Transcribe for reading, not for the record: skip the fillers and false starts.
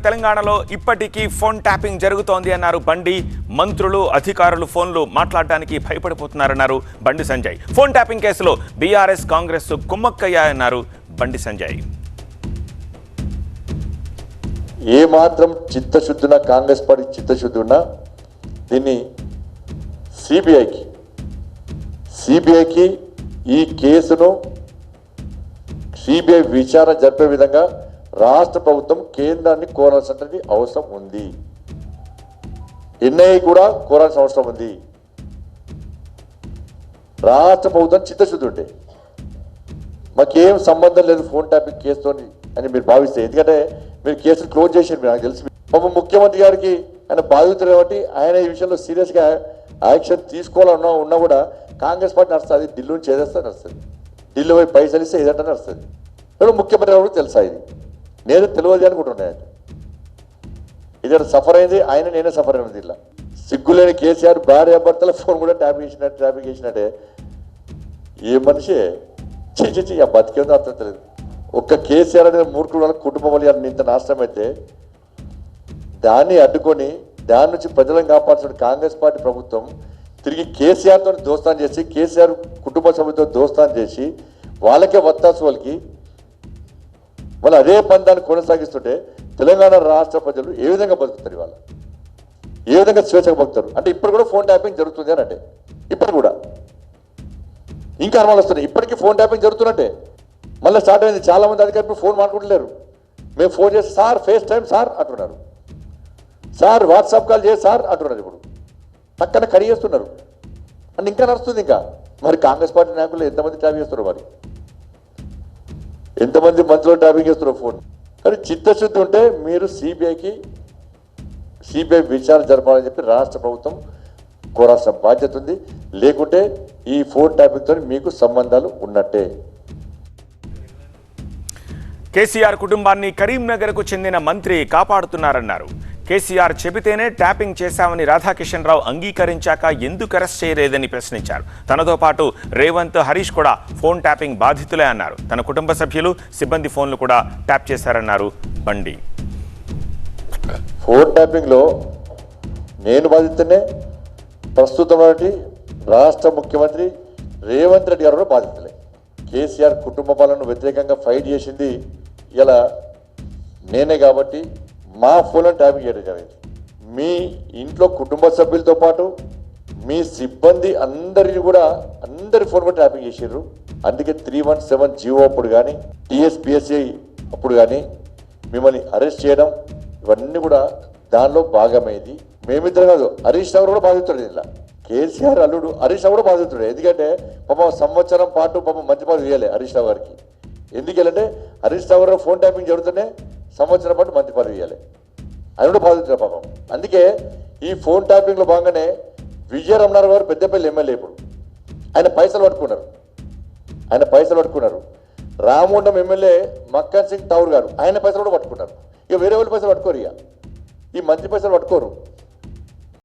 తెలంగాణలో ఇప్పటికీ phone tapping జరుగుతోంది అన్నారు బండి. మంత్రులు అధికారులు ఫోన్లు మాట్లాడడానికి భయపడిపోతున్నారన్నారు బండి సంజయ్. ఫోన్ ట్యాపింగ్ కేసులో బీఆర్ఎస్ కాంగ్రెస్ కుమ్మక్కయ్యాయన్నారు బండి సంజయ్. ఏ మాత్రం చిత్తశుద్ధున కాంగ్రెస్ పార్టీ చిత్తశుద్ధి ఉన్నా దీన్ని సిబిఐకి ఈ కేసును సిబిఐ విచారణ జరిపే విధంగా రాష్ట్ర ప్రభుత్వం కేంద్రాన్ని కోరాల్సినటువంటి అవసరం ఉంది. ఎన్ఐఏ కూడా కోరాల్సిన అవసరం ఉంది. రాష్ట్ర ప్రభుత్వం చిత్తశుద్ధి ఉంటే మాకేం సంబంధం లేదు ఫోన్ ట్యాపింగ్ కేసుతో అని మీరు భావిస్తే, ఎందుకంటే మీరు కేసును క్లోజ్ చేశారు. నాకు తెలిసి పాపం ముఖ్యమంత్రి గారికి ఆయన బాధితులు కాబట్టి ఆయన ఈ విషయంలో సీరియస్గా యాక్షన్ తీసుకోవాలన్నా ఉన్నా కూడా కాంగ్రెస్ పార్టీ నడుస్తుంది, ఢిల్లీ నుంచి ఏదేస్తే నడుస్తుంది, ఢిల్లీ పోయి పైసలు ఇస్తే ఏదంటే నడుస్తుంది. ముఖ్యమంత్రి గారు తెలుసా ఇది? నేను తెలియదు అనుకుంటున్నాను. ఇది సఫర్ అయింది ఆయన, నేనే సఫర్ అయినది. ఇలా సిగ్గులేని కేసీఆర్ భార్య భర్తల ఫోన్ కూడా ట్యాపింగ్ చేసినట్టే. ఏ మనిషి చేసి ఆ బతికేందో అర్థం తెలియదు. ఒక్క కేసీఆర్ అనేది మూర్ఖుడు వాళ్ళ కుటుంబం వాళ్ళు ఇంత నాశనం అయితే దాన్ని అడ్డుకొని దాని నుంచి ప్రజలను కాపాల్సిన కాంగ్రెస్ పార్టీ ప్రభుత్వం తిరిగి కేసీఆర్తో దోస్తాన్ చేసి, కేసీఆర్ కుటుంబ సభ్యులతో దోస్తాన్ చేసి వాళ్ళకే వత్తాసు వాళ్ళకి వాళ్ళు అదే పందాన్ని కొనసాగిస్తుంటే తెలంగాణ రాష్ట్ర ప్రజలు ఏ విధంగా బతుకుతారు? ఇవాళ ఏ విధంగా స్వేచ్ఛగా బతుకుతారు? అంటే ఇప్పుడు కూడా ఫోన్ ట్యాపింగ్ జరుగుతుంది అని అంటే ఇప్పుడు కూడా ఇంకా అనుమానాలు వస్తున్నాయి. ఇప్పటికీ ఫోన్ ట్యాపింగ్ జరుగుతున్నట్టే మళ్ళీ స్టార్ట్ అయింది. చాలా మంది అధికారులు ఫోన్ మాట్లాడలేరు. మేము ఫోన్ చేసి సార్ ఫేస్ టైం సార్ అంటున్నారు, సార్ వాట్సాప్ కాల్ చేసి సార్ అంటున్నారు. ఇప్పుడు పక్కన కడిగేస్తున్నారు అని ఇంకా నడుస్తుంది. ఇంకా మరి కాంగ్రెస్ పార్టీ నాయకులు ఎంతమంది ట్యాపింగ్ చేస్తున్నారు? మరి ఎంతమంది మంత్రులు ట్యాపింగ్ చేస్తున్నారు ఫోన్? కానీ చిత్తశుద్ధి ఉంటే మీరు సిబిఐ విచారణ జరపాలని చెప్పి రాష్ట్ర ప్రభుత్వం కోరాల్సిన బాధ్యత ఉంది. లేకుంటే ఈ ఫోన్ ట్యాపింగ్తో మీకు సంబంధాలు ఉన్నట్టే. కేసీఆర్ కుటుంబాన్ని కరీంనగర్కు చెందిన మంత్రి కాపాడుతున్నారన్నారు. కేసీఆర్ చెబితేనే ట్యాపింగ్ చేశామని రాధాకిషన్ రావు అంగీకరించాక ఎందుకు అరెస్ట్ చేయలేదని ప్రశ్నించారు. తనతో పాటు రేవంత్, హరీష్ కూడా ఫోన్ ట్యాపింగ్ బాధితులే అన్నారు. తన కుటుంబ సభ్యులు, సిబ్బంది ఫోన్లు కూడా ట్యాప్ చేశారన్నారు బండి. ఫోన్ ట్యాపింగ్లో నేను బాధితునే, ప్రస్తుతం రాష్ట్ర ముఖ్యమంత్రి రేవంత్ రెడ్డి గారు బాధితులే. కేసీఆర్ కుటుంబ పాలనను వ్యతిరేకంగా ఫైట్ చేసింది ఇలా నేనే కాబట్టి మా ఫోన్లను ట్యాపింగ్ చేయడం జరిగింది. మీ ఇంట్లో కుటుంబ సభ్యులతో పాటు మీ సిబ్బంది అందరిని కూడా అందరి ఫోన్ కూడా ట్యాపింగ్ చేసారు. అందుకే 317 జీవో అప్పుడు కానీ టీఎస్పీఎస్సీ అప్పుడు కానీ మిమ్మల్ని అరెస్ట్ చేయడం ఇవన్నీ కూడా దానిలో భాగమైంది. మేమిద్దరం కాదు, హరీష్ రావు కూడా బాధితుడు. ఇలా కేసీఆర్ అల్లుడు హరీష్ రావు కూడా బాధితుడు. ఎందుకంటే పాపం సంవత్సరం పాటు పాపం మంచి పదవి ఇవ్వాలి హరీష్ రావు గారికి. ఎందుకంటే హరీష్ రావు గారు ఫోన్ ట్యాపింగ్ జరుగుతూనే సంవత్సరం పాటు మంచి పదవి ఇవ్వాలి. ఆయన కూడా బాధితుడు పాపం. అందుకే ఈ ఫోన్ ట్యాపింగ్లో భాగంగానే విజయ రమణారావు గారు పెద్దపల్లి ఎమ్మెల్యే. ఇప్పుడు ఆయన పైసలు పట్టుకున్నారు. రామగుండం ఎమ్మెల్యే మక్కన్ సింగ్ తౌర్ గారు ఆయన పైసలు కూడా పట్టుకున్నారు. ఇక వేరే వాళ్ళు పైసలు పట్టుకోరు. ఇక ఈ మంత్రి పైసలు పట్టుకోరు.